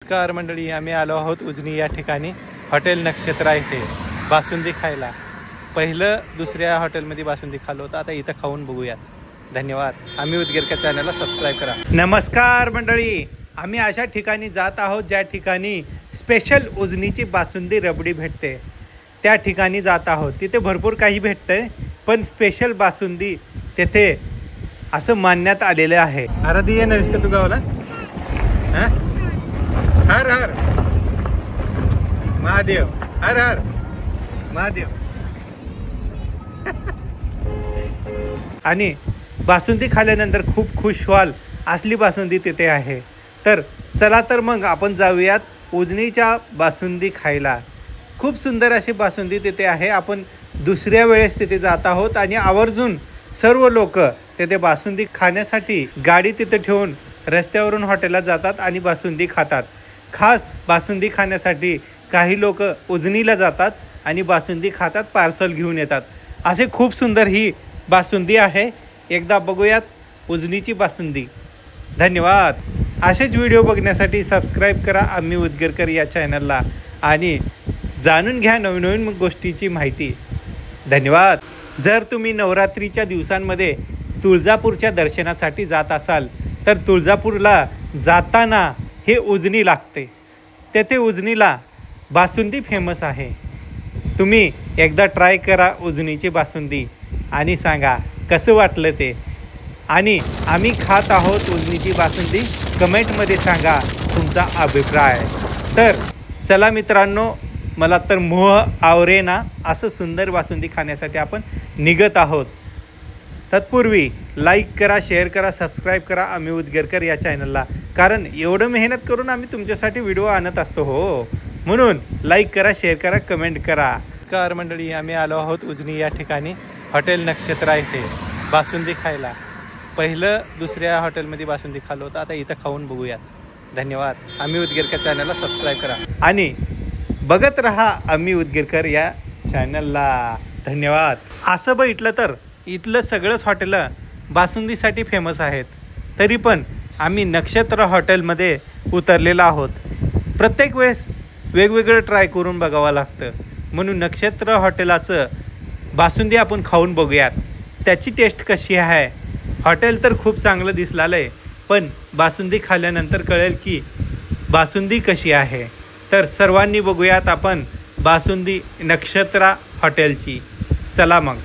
नमस्कार मंडळी, आम्ही आलो आहोत उजनी या ठिकाणी हॉटेल नक्षत्रा इथे बासुंदी खायला। पहिलं दुसऱ्या हॉटेलमध्ये बासुंदी खाल्लो होतं, आता इथं खाऊन बघूयात। धन्यवाद। आम्ही उदगीरच्या चॅनलला सबस्क्राईब करा। नमस्कार मंडळी, आम्ही अशा ठिकाणी जात आहोत ज्या ठिकाणी स्पेशल उजनीची बासुंदी रबडी भेटते। त्या ठिकाणी जात आहोत। तिथे भरपूर काही भेटतंय, पण स्पेशल बासुंदी तिथे असं मानण्यात आलेलं आहे। आराधी येणारस का तू गावाला? हर हर महादेव, हर हर महादेव। आणि बासुंदी खाल्ल्यानंतर खूप खुश व्हाल असली बासुंदी तिथे आहे। तर चला तर मग आपण जाऊयात उजनीच्या बासुंदी खायला। खूप सुंदर अशी बासुंदी तिथे आहे। आपण दुसऱ्या वेळेस तिथे जात आहोत आणि आवर्जून सर्व लोक तिथे बासुंदी खाण्यासाठी गाडी तिथे ठेवून रस्त्यावरून हॉटेलला जातात आणि बासुंदी खातात। खास बासुंदी खाण्यासाठी काही लोक उजनीला जातात आणि बासुंदी खातात, पार्सल घेऊन येतात। असे खूप सुंदर ही बासुंदी आहे। एकदा बघूयात उजनीची बासुंदी। धन्यवाद। असेच व्हिडिओ बघण्यासाठी सबस्क्राईब करा आम्ही उदगीरकर या चॅनलला आणि जाणून घ्या नवीन नवीन गोष्टीची माहिती। धन्यवाद। जर तुम्ही नवरात्रीच्या दिवसांमध्ये तुळजापूरच्या दर्शनासाठी जात असाल तर तुळजापूरला जाताना हे उजनी लागते। तेथे उजनीला बासुंदी फेमस आहे। तुम्ही एकदा ट्राय करा उजनीची बासुंदी आणि सांगा कसं वाटलं ते। आणि आम्ही खात आहोत उजनीची बासुंदी, कमेंटमध्ये सांगा तुमचा अभिप्राय। तर चला मित्रांनो, मला तर मोह आवरेना असं सुंदर बासुंदी खाण्यासाठी आपण निघत आहोत। तत्पूर्वी लाईक करा, शेअर करा, सबस्क्राईब करा आम्ही उदगीरकर या चॅनलला, कारण एवढं मेहनत करून आम्ही तुमच्यासाठी व्हिडिओ आणत असतो हो। म्हणून लाईक करा, शेअर करा, कमेंट करा। नमस्कार मंडळी, आम्ही आलो आहोत उजनी या ठिकाणी हॉटेल नक्षत्रा इथे बासुंदी खायला। पहिलं दुसऱ्या हॉटेलमध्ये बासुंदी खाल्लो होतं, आता इथं खाऊन बघूयात। धन्यवाद। आम्ही उदगीरच्या चॅनलला सबस्क्राईब करा आणि बघत रहा आम्ही उदगीरकर या चॅनलला। धन्यवाद। असं बघितलं तर इथलं सगळंच हॉटेल बासुंदीसाठी फेमस आहेत, तरी पण आम्ही नक्षत्र हॉटेलमध्ये उतरलेलो आहोत। प्रत्येक वेळेस वेगवेगळं ट्राय करून बघावं लागतं, म्हणून नक्षत्र हॉटेलाचं बासुंदी आपण खाऊन बघूयात त्याची टेस्ट कशी आहे। हॉटेल तर खूप चांगलं दिसलेलं आहे, पण बासुंदी खाल्ल्यानंतर कळेल की बासुंदी कशी आहे। तर सर्वांनी बघूयात आपण बासुंदी नक्षत्रा हॉटेलची। चला मग।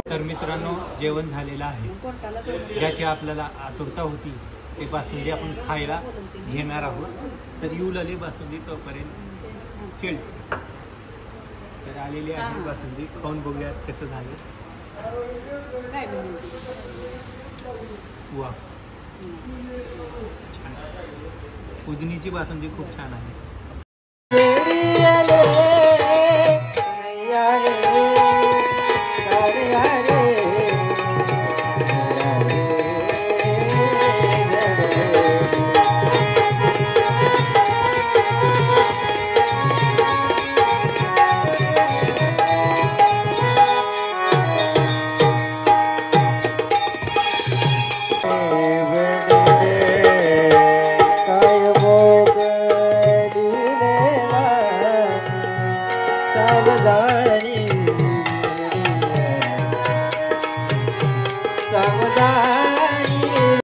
तर मित्रांनो, जेवण झालेलं आहे। ज्याची आपल्याला आतुरता होती ते बासुंदी आपण खायला घेणार आहोत। तर येऊ लागली बासुंदी, तोपर्यंत चिल। तर आलेली आहे बासुंदी, खाऊन बघूयात कसं झालं। वा, छान। उजनीची बासुंदी खूप छान आहे। सावधानी